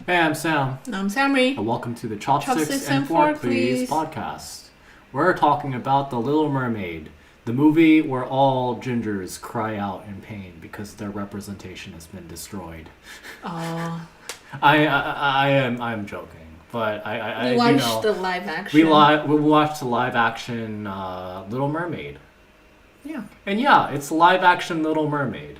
Hey, I'm Sam, I'm Samri. and welcome to the Chopsticks Chopsticks and and Fork Fork, Please please. podcast. We're talking about The Little Mermaid, the movie where all gingers cry out in pain because their representation has been destroyed. Oh, I'm joking, but we you watched know, the live action. we watched the live action Little Mermaid, Yeah. and yeah, it's live action Little Mermaid.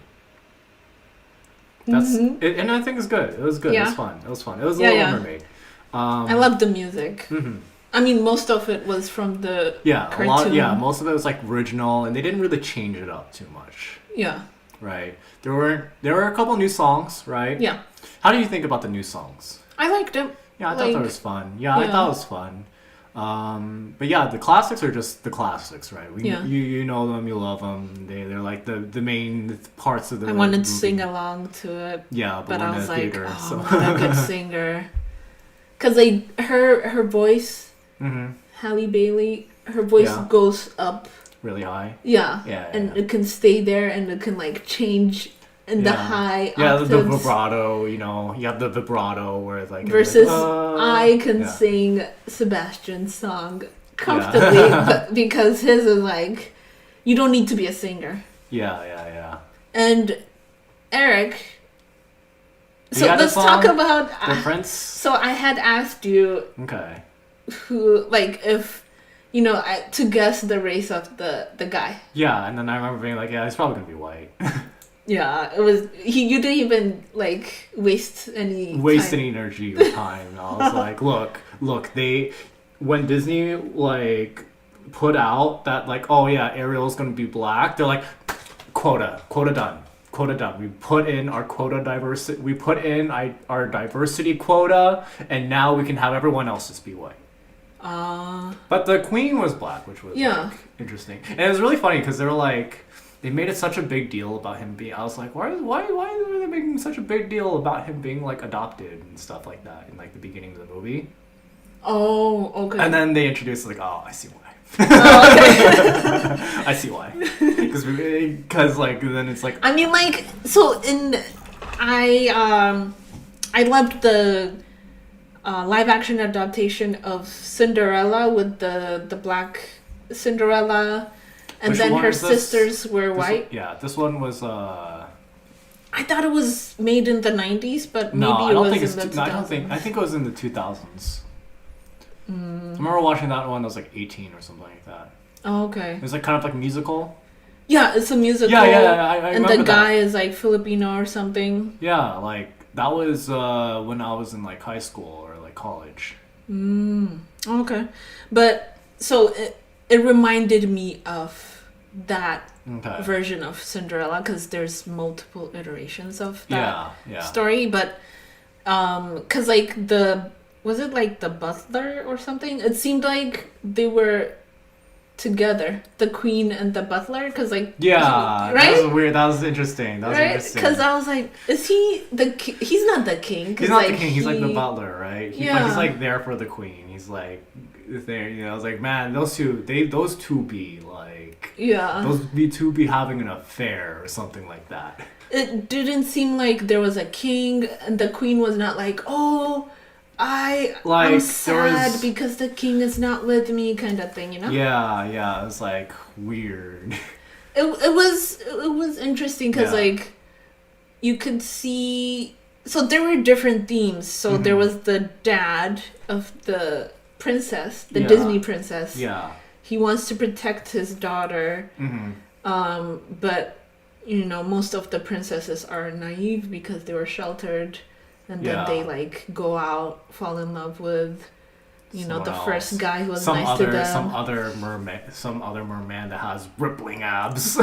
That's Mm-hmm. it, and I think it's good. It was good. It was Yeah. fun. It was fun. It was Yeah, Little yeah. Mermaid. I love the music. Mhm. I mean, most of it was from the Yeah, a lot. cartoon. Yeah, most of it was like original, and they didn't really change it up too much, Yeah. right? There were a couple new songs, right? Yeah. How do you think about the new songs? I liked it. Yeah, I thought that was fun. Yeah, I thought it was fun. But yeah, the classics are just the classics, right? Yeah. You know them, you love them. They're like the main parts of the. I wanted movie. to sing along to it, Yeah, but we're I in was a like, theater, oh, so. I'm not a good singer. Cause her voice, Mhm. Halle Bailey, her voice Yeah. goes up. Really high. Yeah. Yeah, And yeah. it can stay there, and it can like change in the Yeah. high Yeah, octaves. the vibrato. You have the vibrato where it's like Versus I can yeah. sing Sebastian's song comfortably but because his is like, you don't need to be a singer. Yeah. And Eric, so You had a let's talk song? about. The Prince. So I had asked you Okay. who, like, if to guess the race of the guy. Yeah, and then I remember being like, yeah, he's probably gonna be white. Yeah, it was he. You didn't even like waste any Wasting time. energy or time. And I was like, look, when Disney like put out that like, oh yeah, Ariel's gonna be black, they're like, quota done. Quota done. We put in our quota diversity. We put in our diversity quota, and now we can have everyone else just be white. But the queen was black, which was Yeah. like, interesting, and it was really funny because they made it such a big deal about him being. I was like, why are they making such a big deal about him being like adopted and stuff like that in like the beginning of the movie? Oh, okay. And then they introduced like, oh, I see why. Oh, okay. I see why. Because like then it's like I mean, like, so I loved the live action adaptation of Cinderella with the black Cinderella, and Which then one her is this? sisters were this white. yeah, this one was I thought it was made in the 90s, but maybe no, I it don't was think in it's the 2000s. no, I think it was in the 2000s. I remember watching that one. I was like 18 or something like that. Oh, okay. It was like kind of like musical. Yeah, it's a musical. Yeah, I and remember the that. guy is like Filipino or something. Yeah, like that was when I was in like high school or like college. Okay, but so it reminded me of that Okay. version of Cinderella because there's multiple iterations of that Yeah. story, but because like was it like the butler or something? It seemed like they were together, the queen and the butler, because like Yeah, right? that was weird. That was interesting. That was Right? interesting. Because I was like, is he he's not the king. 'Cause, He's not like, the king. He's like the butler, right? Yeah. He's like there for the queen. He's like there. I was like, man, those two be like Yeah. those two be having an affair or something like that. It didn't seem like there was a king, and the queen was not like, oh, I'm Like, there sad was- because the king is not with me, kind of thing, you know? Yeah. It was like weird. It was interesting because Yeah. like you could see, so there were different themes. So there was the dad of the princess, the Yeah. Disney princess. Yeah. He wants to protect his daughter, but most of the princesses are naive because they were sheltered, and then Yeah. they like go out, fall in love with Someone the else. first guy who was nice to them. Some other merman that has rippling abs.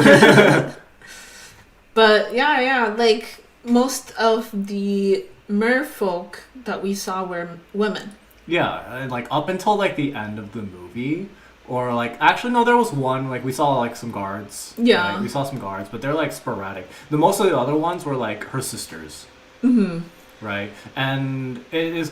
But yeah, like most of the merfolk that we saw were women. Yeah, and like up until like the end of the movie, or like actually no, there was one like we saw like some guards. Yeah. right? We saw some guards, but they're like sporadic. The most of the other ones were like her sisters. Right, and it was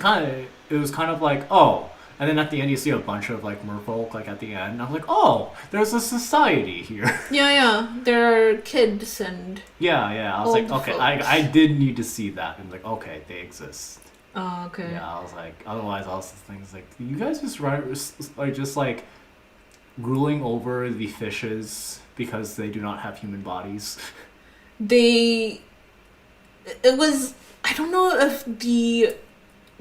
kind of like oh, and then at the end you see a bunch of like merfolk like at the end. And I was like oh, there's a society here. Yeah, there are kids and yeah. I was like Old okay, folks. I did need to see that and like okay, they exist. Oh, okay. Yeah, I was like, otherwise, I was things like, you guys just are just like ruling over the fishes because they do not have human bodies. They. It was. I don't know if the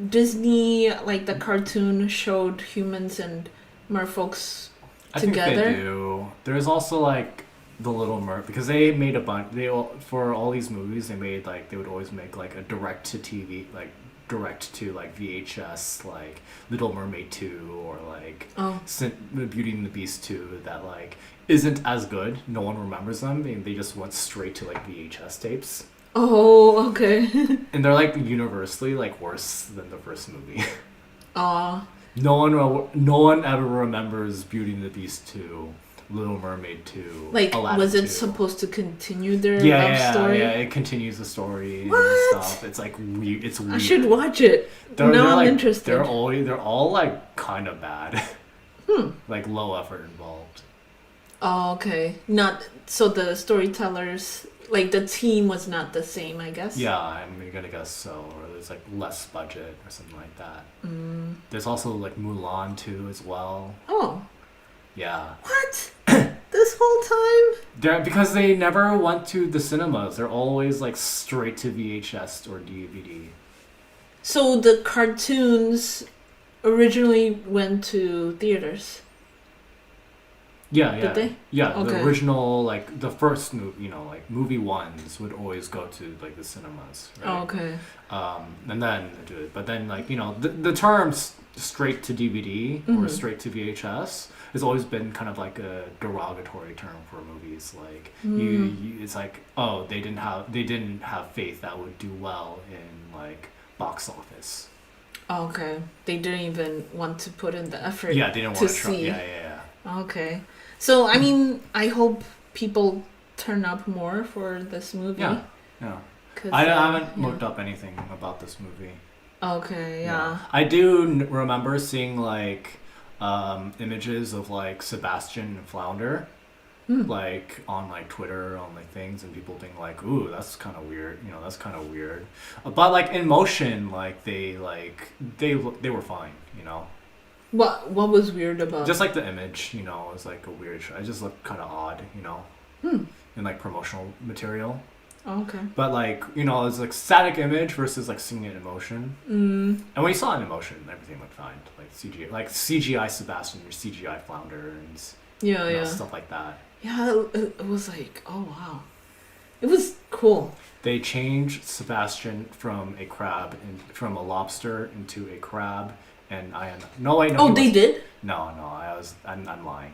Disney, like the cartoon, showed humans and merfolks I think they together. do. There's also like the Little Mermaid because they made a bunch. For all these movies they made like they would always make like a direct to TV like direct to like VHS like Little Mermaid 2 or like Oh. Beauty and the Beast 2 that like isn't as good. No one remembers them. They just went straight to like VHS tapes. Oh, okay. And they're like universally like worse than the first movie. Aw. No one ever remembers Beauty and the Beast 2, Little Mermaid 2, Like, Aladdin was it 2. supposed to continue their Yeah, love yeah, story? yeah. It continues the story What? and stuff. It's like weird. It's weird. I should watch it. They're I'm like, interested. They're all like kind of bad. Hmm. Like low effort involved. Oh, okay. Not so the storytellers, like the team was not the same, I guess. Yeah, I'm gonna guess so. Or there's like less budget or something like that. Mm. There's also like Mulan 2 as well. Oh, Yeah. what? This whole time? Because they never went to the cinemas. They're always like straight to VHS or DVD. So the cartoons originally went to theaters. Yeah, yeah. Did they? Yeah, Okay. the original like the first movie, like movie ones would always go to like the cinemas, right? Oh, okay. And then do it. But then like, the terms straight to DVD or Mhm. straight to VHS has always been kind of like a derogatory term for movies. Like it's like, oh, they didn't have faith that would do well in like box office. Oh, okay. They didn't even want to put in the effort. Yeah, they didn't to want to try. see. Yeah. Okay. So I mean, I hope people turn up more for this movie. Yeah. Yeah. 'Cause, I haven't yeah. looked up anything about this movie. Okay. Yeah. I do remember seeing like images of like Sebastian and Flounder, like on like Twitter, on like things, and people being like, "Ooh, that's kind of weird." That's kind of weird. But like in motion, like they were fine. What was weird about? Just like the image, it was like a weird. It just looked kind of odd, in like promotional material. Oh, okay. But like, it's like static image versus like seeing it in motion. And when you saw it in motion, everything looked fine. Like CGI Sebastian or CGI Flounder and Yeah. stuff like that. Yeah, it was like, oh wow, it was cool. They changed Sebastian from from a lobster into a crab, and no wait no. Oh, they did? No, I'm lying.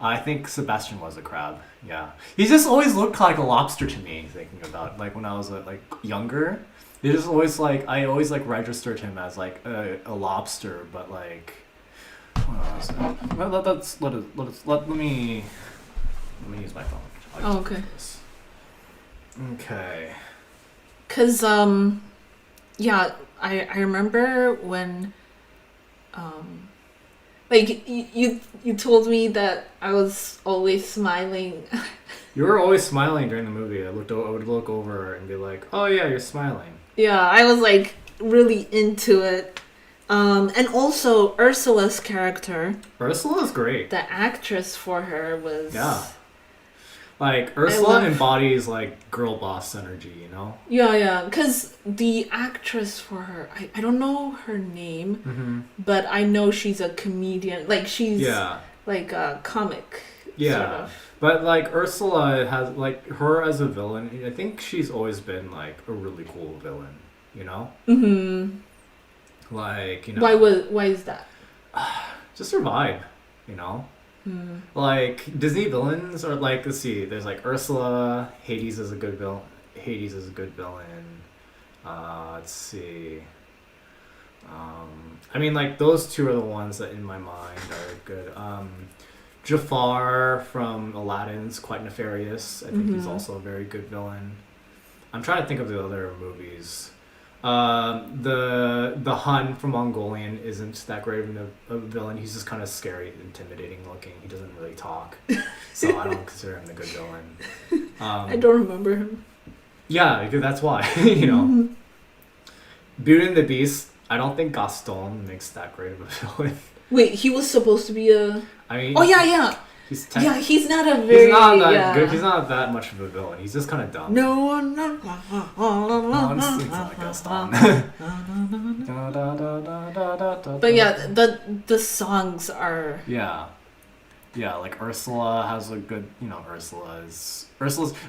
I think Sebastian was a crab. Yeah, he just always looked like a lobster to me. Thinking about like when I was like younger, it just always like I always like registered him as like a lobster, but like. Let me use my phone. Oh, okay. Okay. Cause yeah, I remember when like you told me that I was always smiling. You were always smiling during the movie. I would look over and be like, "Oh yeah, you're smiling." Yeah, I was like really into it. And also Ursula's character. Ursula's great. The actress for her was Like Ursula embodies like girl boss energy, Yeah, because the actress for her, I don't know her name, but I know she's a comedian. Like she's like a comic. Yeah, sort of. but like Ursula has like her as a villain. I think she's always been like a really cool villain. Mm-hmm. Like Why is that? just her vibe, Like Disney villains are like, let's see, there's like Ursula. Hades is a good villain. Let's see. I mean, like those two are the ones that in my mind are good. Jafar from Aladdin's quite nefarious. I think he's also a very good villain. I'm trying to think of the other movies. The Hun from Mongolian isn't that great of a villain. He's just kind of scary, intimidating looking. He doesn't really talk, so I don't consider him a good villain. I don't remember him. Yeah, that's why. Beauty and the Beast. I don't think Gaston makes that great of a villain. Wait, he was supposed to be a. I mean, Oh yeah. he's Yeah, he's not a very. he's not that yeah. good. He's not that much of a villain. He's just kind of dumb. No. Honestly, it's not Gaston. But yeah, the songs are. Yeah, like Ursula has a good, Ursula's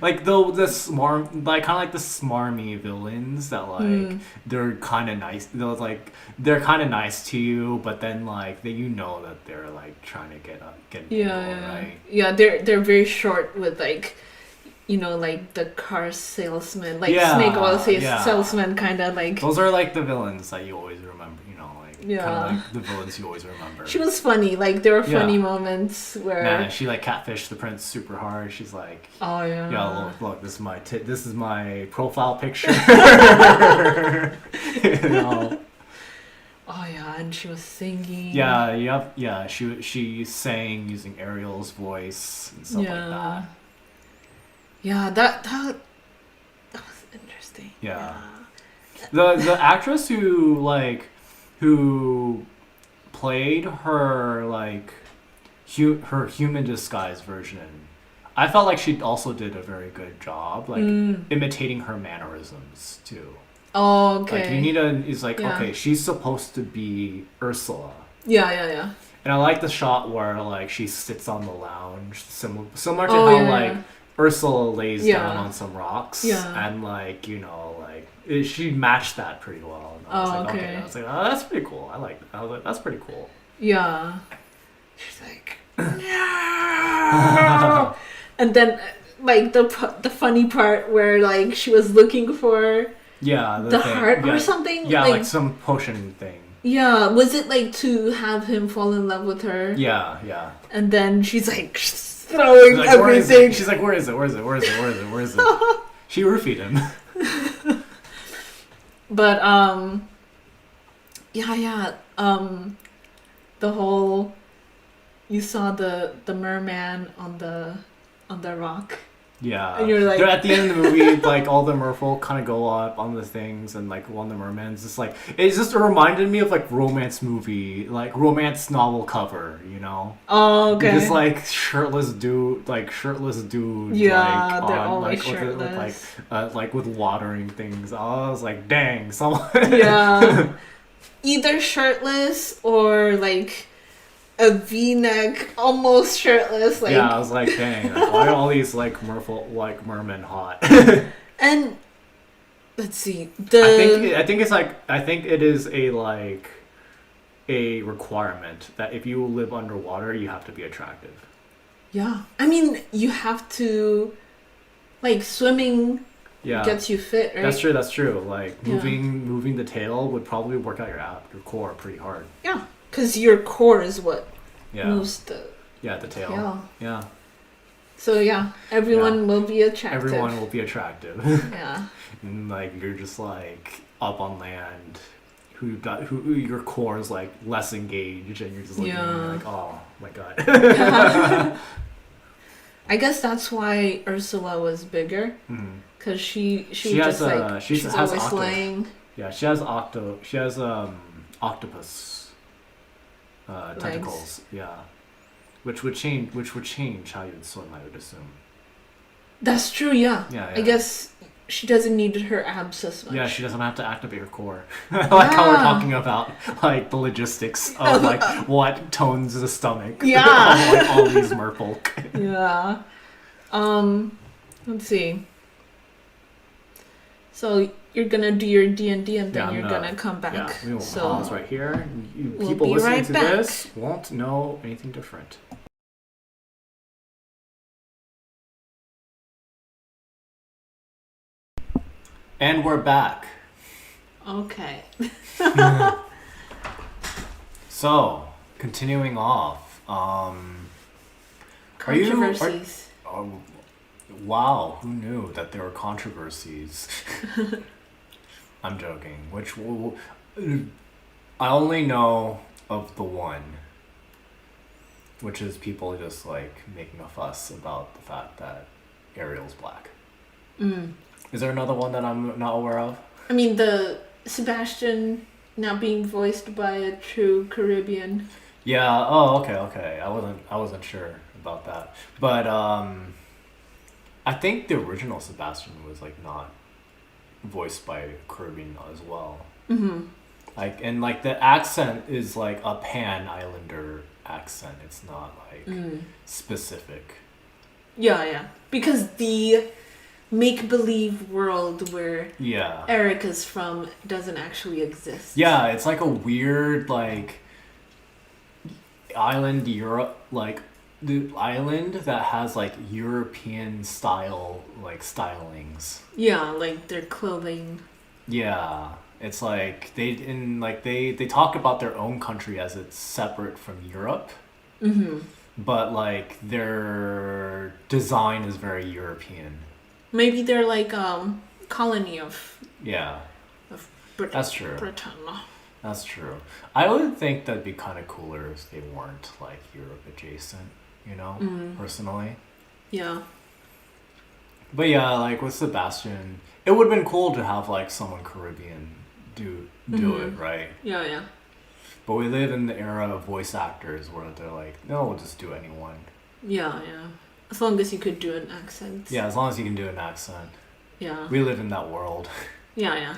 like the smart, like kind of like the smarmy villains that like they're kind of nice. They're kind of nice to you, but then like that they're like trying to get people, right? Yeah, they're very short with like, like the car salesman, like snake oil salesman, kind of like. Those are like the villains that you always remember, kind Yeah. of like the villains you always remember. She was funny. Like there were funny moments where. Nah, she like catfished the prince super hard. She's like, oh yeah. Yeah, look, this is my profile picture. Oh yeah, and she was singing. Yeah. She sang using Ariel's voice and stuff like that. Yeah, that was interesting. Yeah. The actress who played her like her human disguise version, I felt like she also did a very good job, like imitating her mannerisms too. Oh, okay. Like you need okay, she's supposed to be Ursula. Yeah. And I like the shot where like she sits on the lounge, similar to how like Ursula lays down on some rocks, and like she matched that pretty well. And I was like, okay. I was like, oh, that's pretty cool. I was like, that's pretty cool. Yeah. She's like, no. And then like the funny part where like she was looking for the heart or something. Yeah, like some potion thing. Yeah, was it like to have him fall in love with her? Yeah. And then she's like throwing everything. She's like, where is it? She roofied him. But the whole, you saw the merman on the rock. Yeah, and you're like, they're at the end of the movie, like all the merfolk kind of go up on the things, and like one of the mermen's just like, it just reminded me of like romance romance novel cover, Oh, okay. Just like shirtless dude. Yeah, like, they're on, always like, shirtless. Like with watering things. I was like, dang, someone. Yeah, either shirtless or like a V-neck, almost shirtless. Like, yeah, I was like, dang, why are all these like mermen hot? And let's see, I think it is a requirement that if you live underwater, you have to be attractive. Yeah, I mean, you have to, like, swimming gets you fit, right? That's true. Like moving the tail would probably work out your core pretty hard. Yeah. Because your core is what moves the tail. Yeah. So everyone will be attractive. Everyone will be attractive. Yeah. And like you're just like up on land, who your core is like less engaged, and you're just looking and you're like, oh my god. I guess that's why Ursula was bigger, because she has always laying. Yeah, she has octopus tentacles. Yeah, which would change how you would swim, I would assume. That's true. Yeah. Yeah. I guess she doesn't need her abs as much. Yeah, she doesn't have to activate her core. Like how we're talking about like the logistics of like what tones the stomach. Yeah. Of, like, all these merfolk. Yeah. Let's see. So you're gonna do your D&D and then you're gonna come back. Yeah, we will so pause right here. We'll people be listening right to back. this won't know anything different. And we're back. Okay. So, continuing off, controversies. Wow, who knew that there were controversies? I'm joking. I only know of the one, which is people just like making a fuss about the fact that Ariel's black. Is there another one that I'm not aware of? I mean, the Sebastian not being voiced by a true Caribbean. Yeah. Oh, okay. I wasn't sure about that, but I think the original Sebastian was like not voiced by Caribbean as well. Mm-hmm. Like and like the accent is like a Pan Islander accent. It's not like specific. Yeah. Because the make-believe world where Yeah. Eric is from doesn't actually exist. Yeah, it's like a weird like island Europe like the island that has like European style like stylings. Yeah, like their clothing. Yeah. It's like they talk about their own country as it's separate from Europe, Mm-hmm. but like their design is very European. Maybe they're like colony Yeah, of Brit- that's true. Britain. That's true. I would think that'd be kind of cooler if they weren't like Europe adjacent, you know, personally. Yeah. But yeah, like with Sebastian, it would have been cool to have like someone Caribbean do it, right? Yeah. But we live in the era of voice actors where they're like, no, we'll just do anyone. Yeah. As long as you could do an accent. Yeah, as long as you can do an accent. Yeah. We live in that world. Yeah.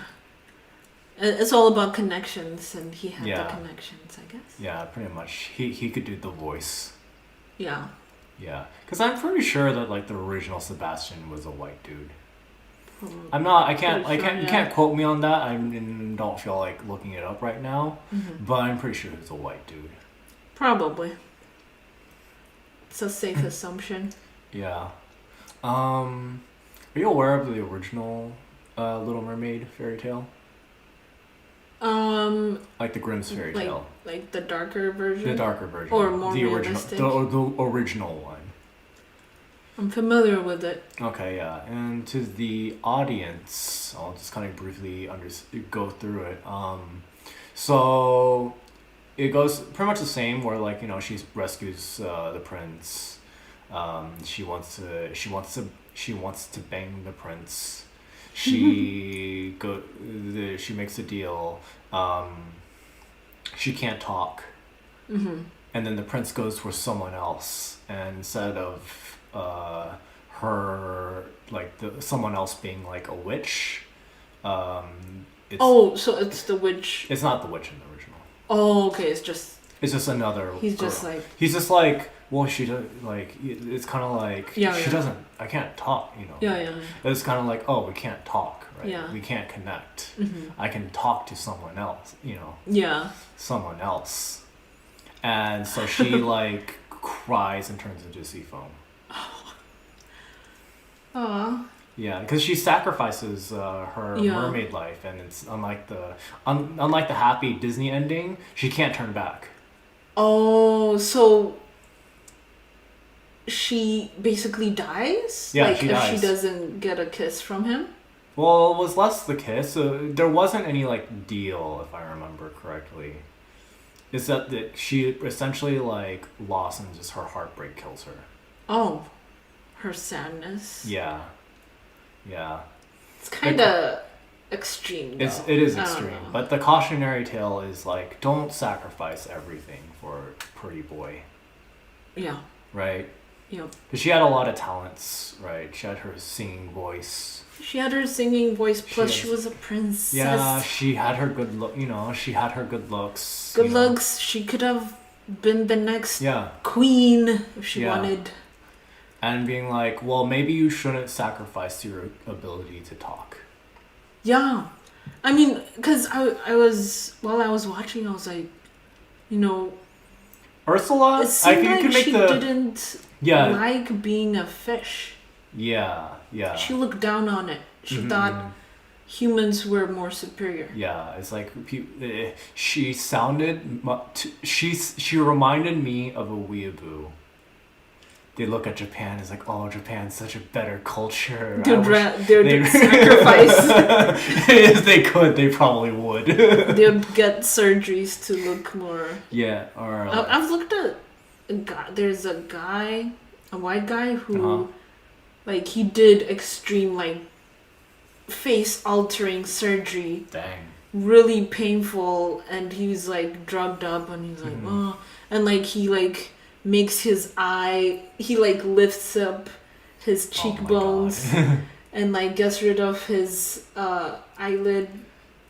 It's all about connections, and he had Yeah. the connections, I guess. Yeah, pretty much. He could do the voice. Yeah. Yeah, because I'm pretty sure that like the original Sebastian was a white dude. Probably. I'm not. I can't. Pretty sure, You yeah. can't quote me on that. I don't feel like looking it up right now. Mm-hmm. But I'm pretty sure he was a white dude. Probably. It's a safe assumption. Yeah. Are you aware of the original Little Mermaid fairy tale? Like the Grimm's fairy tale. Like the darker version. The darker version. Or more the realistic. the original one. I'm familiar with it. Okay, yeah. And to the audience, I'll just kind of briefly go through it. So it goes pretty much the same where like, you know, she rescues the prince. She wants to bang the prince. She she makes a deal. She can't talk. Mm-hmm. And then the prince goes for someone else, and instead of her like someone else being like a witch, it's So it's the witch. it's not the witch in the original. Oh, okay. It's just another. he's girl. just like He's just like, well, she does like it's kind of like Yeah, she yeah. doesn't. I can't talk, you know. yeah. It's kind of like, oh, we can't talk, right? Yeah. We can't connect. Mm-hmm. I can talk to someone else, you know. Yeah. Someone else, and so she like cries and turns into sea foam. Aw. Yeah, because she sacrifices her Yeah. mermaid life, and it's unlike the happy Disney ending, she can't turn back. Oh, so she basically dies? Yeah, like she if dies. she doesn't get a kiss from him? Well, it was less the kiss. There wasn't any like deal, if I remember correctly. It's that she essentially like lost, and just her heartbreak kills her. Oh. Her sadness. Yeah. It's kinda extreme though. It is I don't extreme, know. but the cautionary tale is like, don't sacrifice everything for a pretty boy, Yeah. right? Yep. Because she had a lot of talents, right? She had her singing voice. She had her singing voice, plus She she was a princess. Yeah, she had her good look. You know, she had her good looks. Good you know. looks. She could have been the next Yeah, queen if she Yeah. wanted. and being like, well, maybe you shouldn't sacrifice your ability to talk. Yeah. I mean, because I was, while I was watching, I was like, you know, Ursula, it seemed like could make she didn't yeah, like being a fish. yeah. She looked down on it. She Mhm. thought humans were more superior. Yeah, it's like she sounded. She reminded me of a weeaboo. They look at Japan as like, oh, Japan's such a better culture. They'd sacrifice. If they could, they probably would. They'd get surgeries to look more. Yeah, or I've looked at a guy. There's a guy, a white guy who, like, he did extreme like face altering surgery dang. really painful, and he's like drugged up, and he's like, oh, and like he like makes his eye, he like lifts up his cheekbones and like gets rid of his eyelid.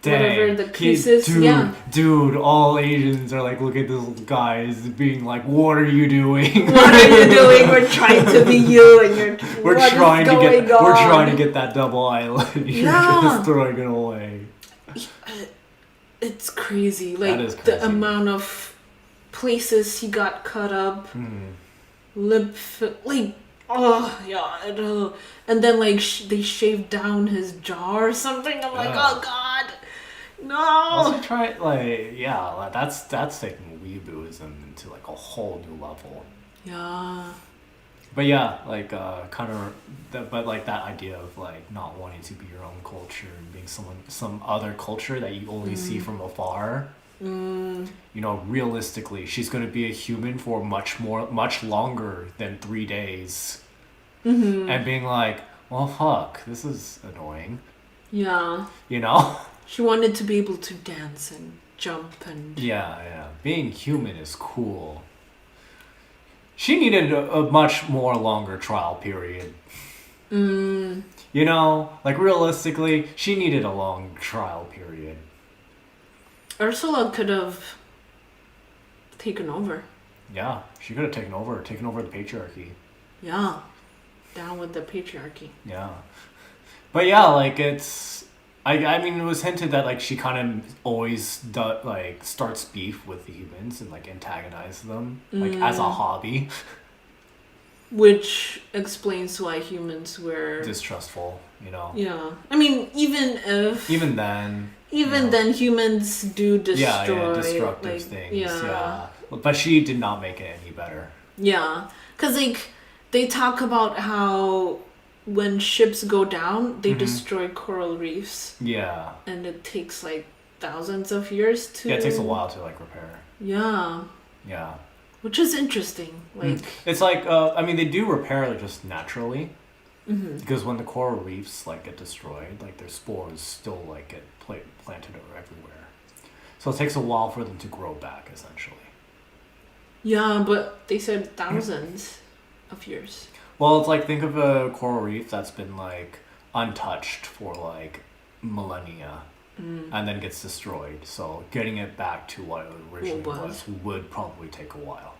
Whatever the creases, dude, all Asians are like, look at this guy is being like, what are you doing? What are you doing? We're trying to be you, and you're. We're trying to get that double eyelid. You're just throwing it away. It's crazy, like that is crazy. The amount of places he got cut up, like. Oh yeah, and then like they shaved down his jaw or something. I'm like, oh god. No. Also try that's taking weeabooism into like a whole new level. Yeah. But yeah, like but like that idea of like not wanting to be your own culture and being some other culture that you only see from afar. You know, realistically, she's going to be a human for much longer than 3 days, and being like, well, fuck, this is annoying. Yeah. You know. She wanted to be able to dance and jump and... Yeah. Being human is cool. She needed a much more longer trial period. You know, like realistically, she needed a long trial period. Ursula could have taken over. Yeah, she could have taken over the patriarchy. Yeah, down with the patriarchy. Yeah. But yeah, like it's... I mean, it was hinted that like she kind of always like starts beef with the humans and like antagonizes them like as a hobby, which explains why humans were distrustful. You know. Yeah, I mean, even then humans do destroy destructive things. Yeah, but she did not make it any better. Yeah, because like they talk about how. When ships go down, they destroy coral reefs. Yeah. And it takes like thousands of years to... Yeah, it takes a while to like repair. Yeah. Yeah. Which is interesting. Like it's like, I mean, they do repair just naturally. Because when the coral reefs like get destroyed, like their spores still like get planted everywhere. So it takes a while for them to grow back, essentially. Yeah, but they said thousands of years. Well, it's like, think of a coral reef that's been like untouched for like millennia and then gets destroyed. So getting it back to what it originally was would probably take a while.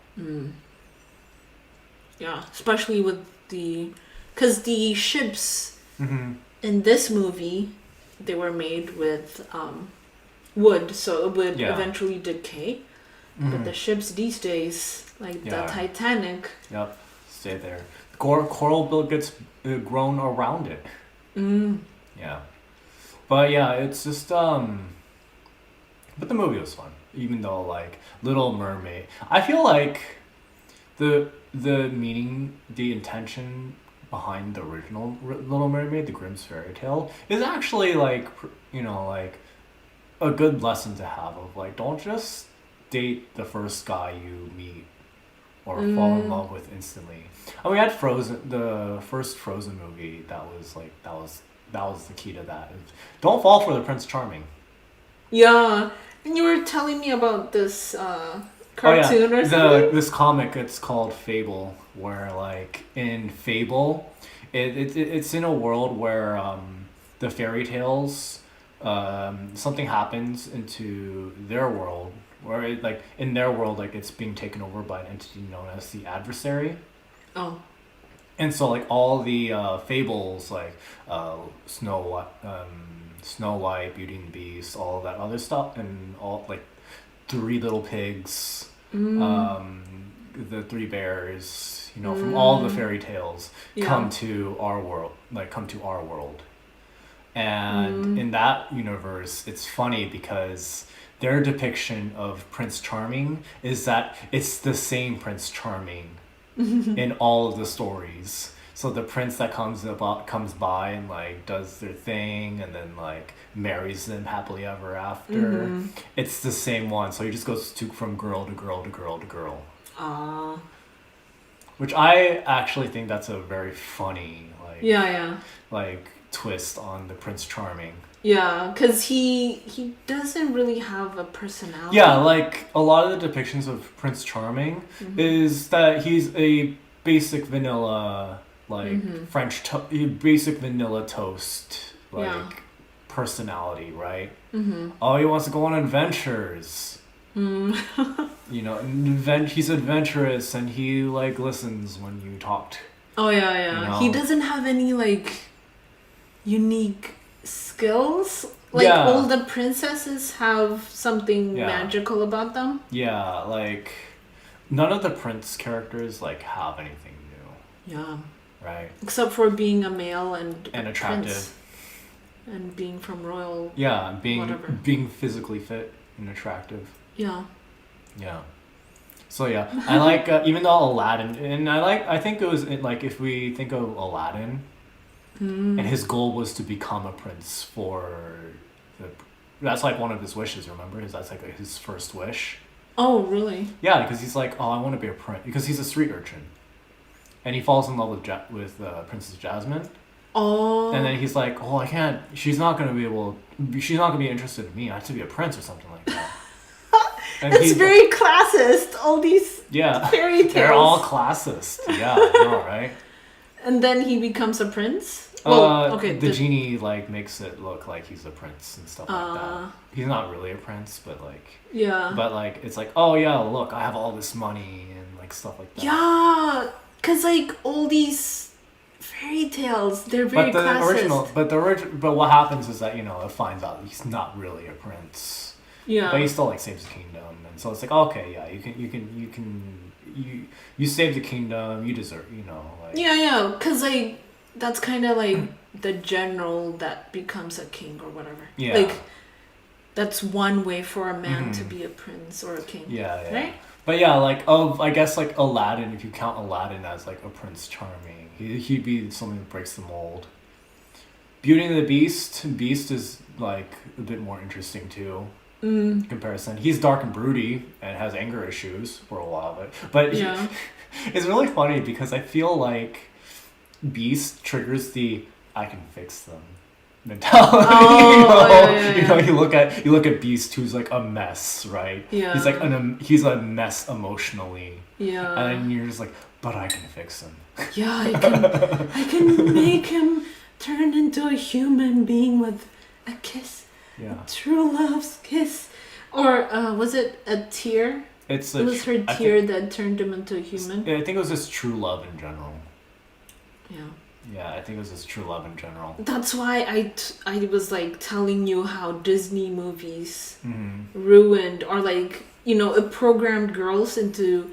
Yeah, especially with because the ships in this movie, they were made with wood, so it would eventually decay. But the ships these days, like the Titanic... Yep, stay there. Coral bill gets grown around it. Yeah. But yeah, it's just but the movie was fun. Even though like Little Mermaid, I feel like the meaning, the intention behind the original Little Mermaid, the Grimm's fairy tale, is actually like, you know, like a good lesson to have of like, don't just date the first guy you meet or fall in love with instantly. And we had Frozen, the first Frozen movie. That was the key to that. Don't fall for the Prince Charming. Yeah, and you were telling me about this cartoon or something. This comic. It's called Fable, where like in Fable, it's in a world where the fairy tales, something happens into their world. Where it, like in their world, like it's being taken over by an entity known as the adversary. Oh. And so like all the fables, like Snow White, Beauty and the Beast, all of that other stuff, and all like Three Little Pigs, the Three Bears, you know, from all the fairy tales come to our world, and in that universe, it's funny because their depiction of Prince Charming is that it's the same Prince Charming in all of the stories. So the prince that comes by and like does their thing and then like marries them happily ever after. It's the same one. So he just goes from girl to girl to girl to girl. Which I actually think that's a very funny like twist on the Prince Charming. Yeah, because he doesn't really have a personality. Yeah, like a lot of the depictions of Prince Charming is that he's a basic vanilla, like basic vanilla toast, like personality, right? Oh, he wants to go on adventures. You know, he's adventurous and he like listens when you talk. Oh yeah. You know? He doesn't have any like unique skills. Like all the princesses have something magical about them. Yeah, like none of the prince characters like have anything new. Yeah. Right. Except for being a male and attractive. Prince and being from royal. Yeah, whatever. being physically fit and attractive. Yeah. Yeah. So yeah, I like even though Aladdin, and I think it was like if we think of Aladdin, and his goal was to become a prince that's like one of his wishes. Remember, that's like his first wish. Oh really? Yeah, because he's like, oh, I want to be a prince because he's a street urchin, and he falls in love with Princess Jasmine. Oh. And then he's like, oh, I can't. She's not gonna be interested in me. I have to be a prince or something like that. It's very classist, all these fairy tales. They're all classist. Yeah, I know, right? And then he becomes a prince? Well, the genie like makes it look like he's a prince and stuff like that. He's not really a prince, but like... Yeah. But like, it's like, oh yeah, look, I have all this money and like stuff like that. Yeah, because like all these fairy tales, they're very classist. But what happens is that, you know, it finds out he's not really a prince. Yeah. But he still like saves the kingdom, and so it's like, okay, yeah, you save the kingdom, you deserve, you know. Like, yeah, because like that's kind of like the general that becomes a king or whatever. Yeah. Like that's one way for a man to be a prince or a king. Yeah. Right. But yeah, like I guess like Aladdin, if you count Aladdin as like a Prince Charming, he'd be something that breaks the mold. Beauty and the Beast is like a bit more interesting too. Comparison. He's dark and broody and has anger issues for a while of it. But it's really funny because I feel like Beast triggers the I can fix them mentality. You know, you look at Beast who's like a mess, right? Yeah. He's like he's a mess emotionally. Yeah. And you're just like, but I can fix him. Yeah, I can make him turn into a human being with a kiss. Yeah. True love's kiss. Or was it a tear? It was her tear that turned him into a human. I think it was just true love in general. Yeah. Yeah, I think it was just true love in general. That's why I was like telling you how Disney movies ruined or like, you know, it programmed girls into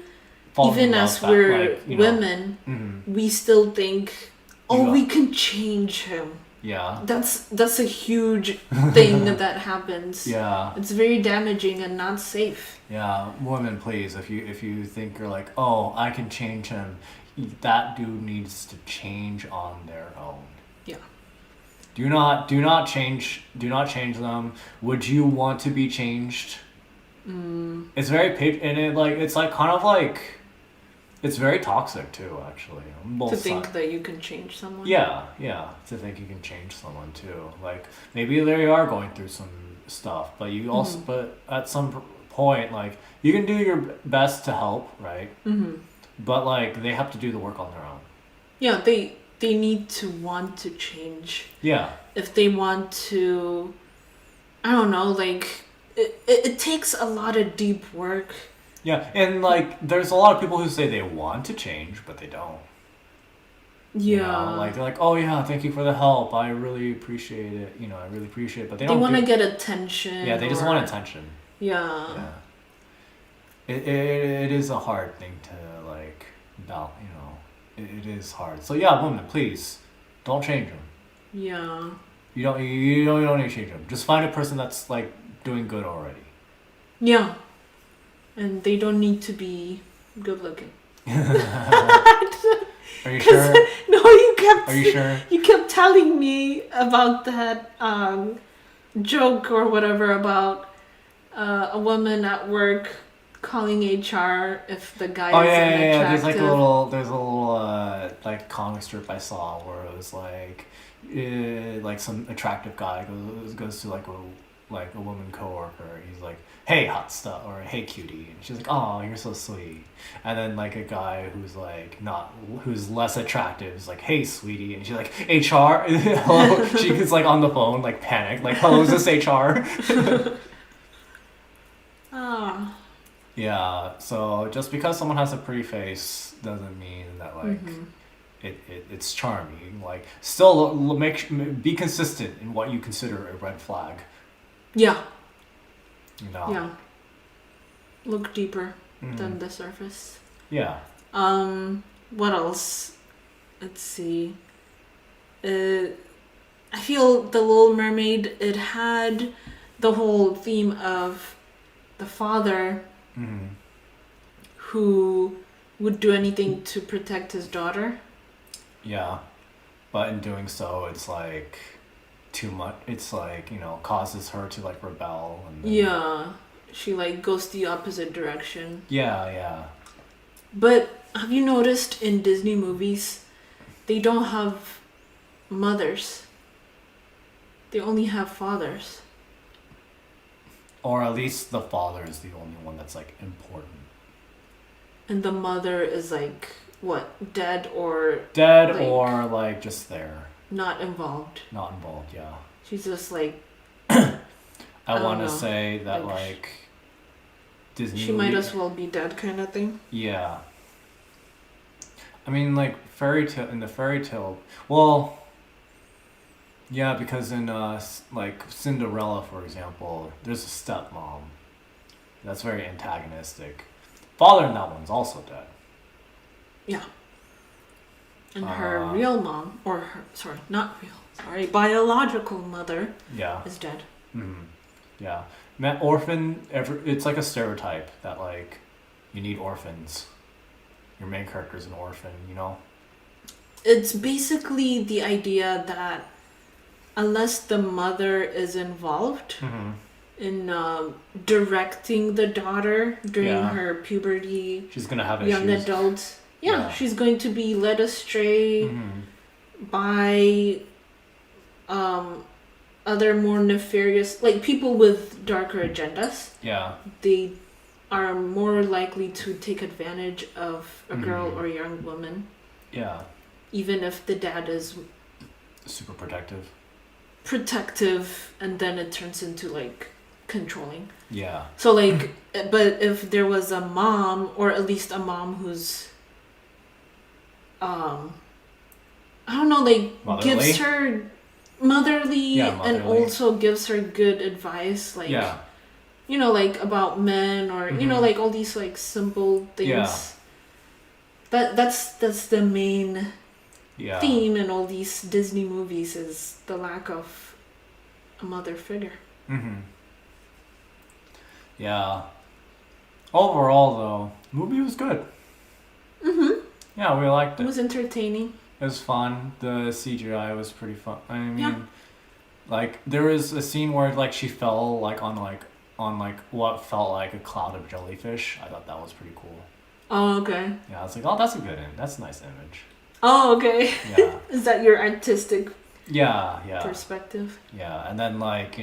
even as we're women, we still think, we can change him. Yeah. That's a huge thing that happens. Yeah. It's very damaging and not safe. Yeah, women, please, if you think you're like, oh, I can change him, that dude needs to change on their own. Yeah. Do not change them. Would you want to be changed? It's very it's very toxic too, actually. To think that you can change someone? Yeah, to think you can change someone too. Like, maybe they are going through some stuff, but you also, but at some point, like, you can do your best to help, right? But, like, they have to do the work on their own. Yeah, they need to want to change. Yeah. If they want to, I don't know, like, it takes a lot of deep work. Yeah, and like there's a lot of people who say they want to change, but they don't. Yeah. You know, like they're like, oh yeah, thank you for the help. I really appreciate it. You know, I really appreciate it. But they want to get attention. Yeah, they just want attention. Yeah. It is a hard thing to like, you know, it is hard. So yeah, women, please don't change them. Yeah. You don't need to change them. Just find a person that's like doing good already. Yeah. And they don't need to be good looking. Are you sure? No, you kept. Are you sure? You kept telling me about that joke or whatever about a woman at work calling HR if the guy Oh is yeah, unattractive. There's a little like comic strip I saw where it was like some attractive guy goes to like a woman coworker. He's like, "Hey, hot stuff," or "Hey, cutie," and she's like, "Oh, you're so sweet." And then like a guy who's less attractive is like, "Hey, sweetie," and she's like, "HR." Hello. She gets like on the phone, like panicked, like, "Hello, is this HR?" Ah. Yeah, so just because someone has a pretty face doesn't mean that like it's charming. Like still be consistent in what you consider a red flag. Yeah. You know. Yeah. Look deeper than the surface. Yeah. What else? Let's see. I feel the Little Mermaid, it had the whole theme of the father who would do anything to protect his daughter. Yeah. But in doing so, it's like too much. It's like, causes her to like rebel. And then, yeah. She like goes the opposite direction. Yeah. But have you noticed in Disney movies, they don't have mothers. They only have fathers. Or at least the father is the only one that's like important. And the mother is like, what, dead or... Dead like, or like just there. Not involved. Not involved, yeah. She's just like... I want to say that like Disney... She might as well be dead kind of thing. Yeah. I mean like in the fairy tale... Well... Yeah, because in like Cinderella, for example, there's a stepmom. That's very antagonistic. Father in that one's also dead. Yeah. And her real mom, or her, biological mother is dead. Mm-hmm. Yeah. Orphan, it's like a stereotype that like you need orphans. Your main character is an orphan, It's basically the idea that unless the mother is involved in directing the daughter during her puberty, she's gonna have young issues. Adult. Yeah, she's going to be led astray by other more nefarious, like people with darker agendas. Yeah. They are more likely to take advantage of a girl or young woman. Yeah. Even if the dad is super protective, and then it turns into like controlling. Yeah. So like, but if there was a mom, or at least a mom who's I don't know, like motherly? Gives her motherly, and also gives her good advice, like like about men, or like all these like simple things. Yeah. That's the main theme in all these Disney movies, is the lack of a mother figure. Yeah. Overall, though, the movie was good. Yeah, we liked it. It was entertaining. It was fun. The CGI was pretty fun. I mean, like there was a scene where like she fell like on what felt like a cloud of jellyfish. I thought that was pretty cool. Oh, okay. Yeah, I was like, oh, that's that's a nice image. Oh, okay. Yeah. Is that your artistic perspective? Yeah, and then like,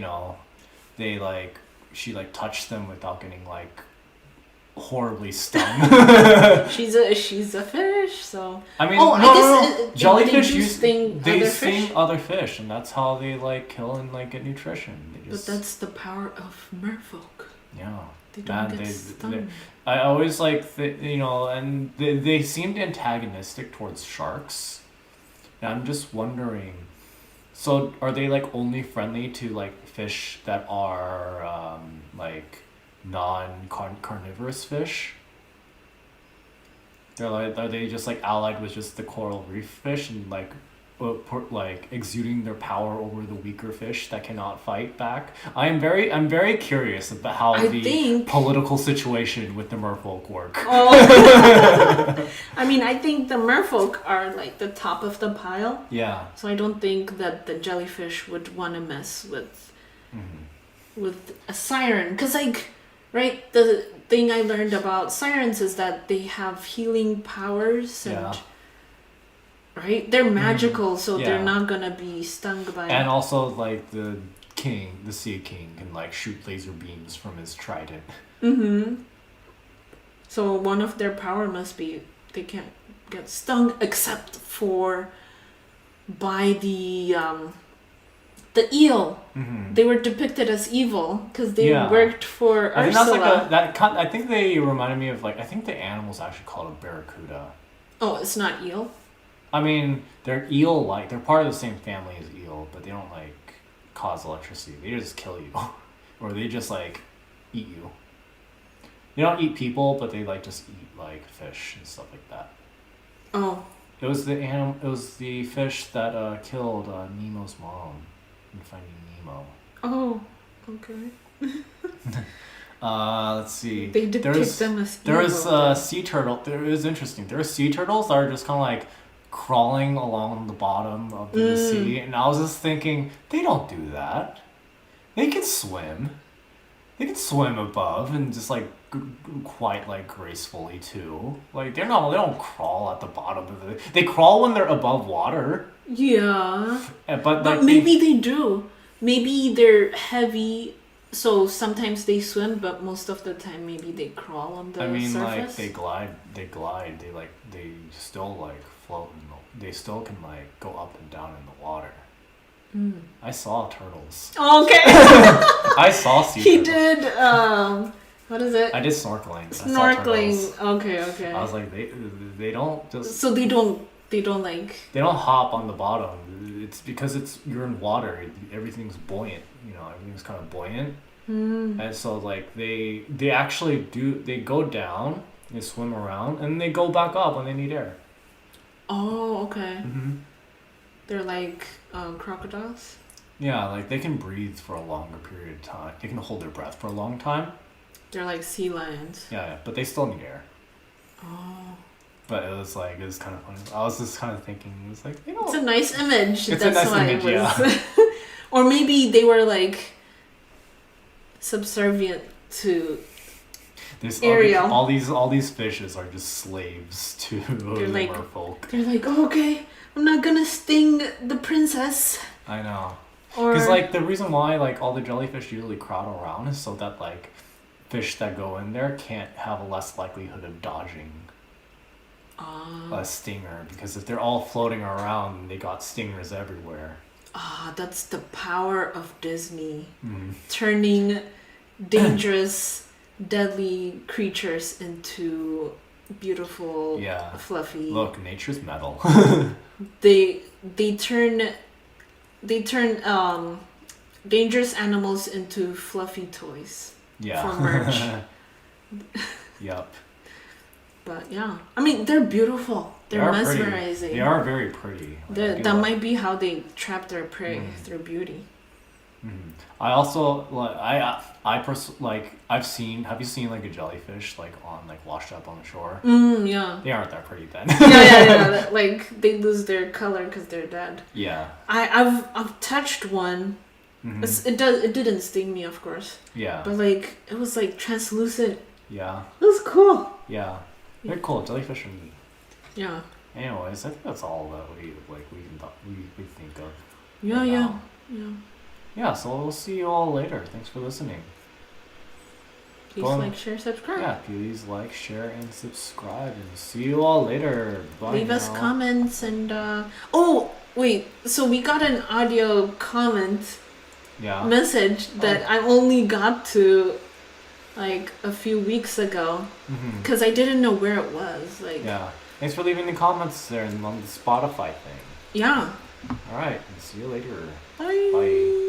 they like, she like touched them without getting like horribly stung. she's a fish, so I mean, jellyfish they sting other fish, and that's how they like kill and like get nutrition. But that's the power of merfolk. Yeah. They don't get stung. I always like, and they seemed antagonistic towards sharks. And I'm just wondering, so are they like only friendly to like fish that are like non-carnivorous fish? They're like, are they just like allied with just the coral reef fish and like exuding their power over the weaker fish that cannot fight back? I'm very curious about how political situation with the merfolk work. Oh. I mean, I think the merfolk are like the top of the pile. Yeah. So I don't think that the jellyfish would want to mess with a siren, because like, right, the thing I learned about sirens is that they have healing powers and Yeah. right? They're magical, so Yeah. they're not gonna be stung by. And also, like, the Sea King, can, like, shoot laser beams from his trident. Mm-hmm. So one of their power must be they can't get stung except for by the eel. Mm-hmm. They were depicted as evil because they Yeah. worked for I think Ursula. that's like I think they reminded me of, like, I think the animal's actually called a barracuda. Oh, it's not eel? I mean, they're eel-like. They're part of the same family as eel, but they don't, like, cause electricity. They just kill you. Or they just, like, eat you. They don't eat people, but they, like, just eat, like, fish and stuff like that. Oh. It was the fish that killed Nemo's mom in Finding Nemo. Oh, okay. Let's see. They depict them as There evil. was sea turtle. There is interesting. There are sea turtles that are just kind of like crawling along the bottom of the sea, and I was just thinking, they don't do that. They can swim. They can swim above and just like quite like gracefully too. Like they don't crawl at the bottom of it. They crawl when they're above water. Yeah. But But like maybe they do. Maybe they're heavy, so sometimes they swim, but most of the time maybe they crawl on the surface. like they glide, they still like float they still can like go up and down in the water. I saw turtles. Okay. I saw sea He turtles. did what is it? I did snorkeling. I saw Snorkeling. turtles. Okay. I was like, they don't just So they don't like they don't hop on the bottom. It's because you're in water. Everything's buoyant. Everything's kind of buoyant. And so like they actually they go down, they swim around, and they go back up when they need air. Oh, okay. Mm-hmm. They're like crocodiles. Yeah, like they can breathe for a longer period of time. They can hold their breath for a long time. They're like sea lions. Yeah, but they still need air. Oh. But it was kind of funny. I was just kind of thinking, it's like, It's a nice image. It's That's a nice why image, it was. Or maybe they were like subservient to there's Ariel. all these fishes are just slaves to the like- merfolk. They're like, oh, okay, I'm not gonna sting the princess. I know. Or Because like the reason why like all the jellyfish usually crowd around is so that like fish that go in there can't have a less likelihood of dodging a stinger, because if they're all floating around, they got stingers everywhere. that's the power of Disney. Mm. Turning dangerous, deadly creatures into beautiful, Yeah. fluffy. Look, nature's metal. They turn dangerous animals into fluffy toys Yeah. for merch. Yep. But yeah, I mean they're beautiful. They're They are mesmerizing. Pretty. They are very pretty. Like, I do That like- might be how they trap their prey through beauty. Mhm. I also like I've seen. Have you seen like a jellyfish like washed up on the shore? Yeah. They aren't that pretty then. yeah. Like they lose their color because they're dead. Yeah. I've touched one. Mhm. It didn't sting me, of course, Yeah. but like it was like translucent. Yeah. It was cool. Yeah. They're cool. Jellyfish are neat. Yeah. Anyways, I think that's all that we think of. Yeah. right Yeah. now. Yeah. Yeah. So we'll see you all later. Thanks for listening. Please Go on. like, share, subscribe. Yeah. Please like, share, and subscribe. And see you all later. Bye. Leave us now. comments and oh wait, so we got an audio comment Yeah. message that I only got to like a few weeks ago Mhm. because I didn't know where it was. Like Yeah. Thanks for leaving the comments there on the Spotify thing. yeah. All right. See you later. Bye. Bye.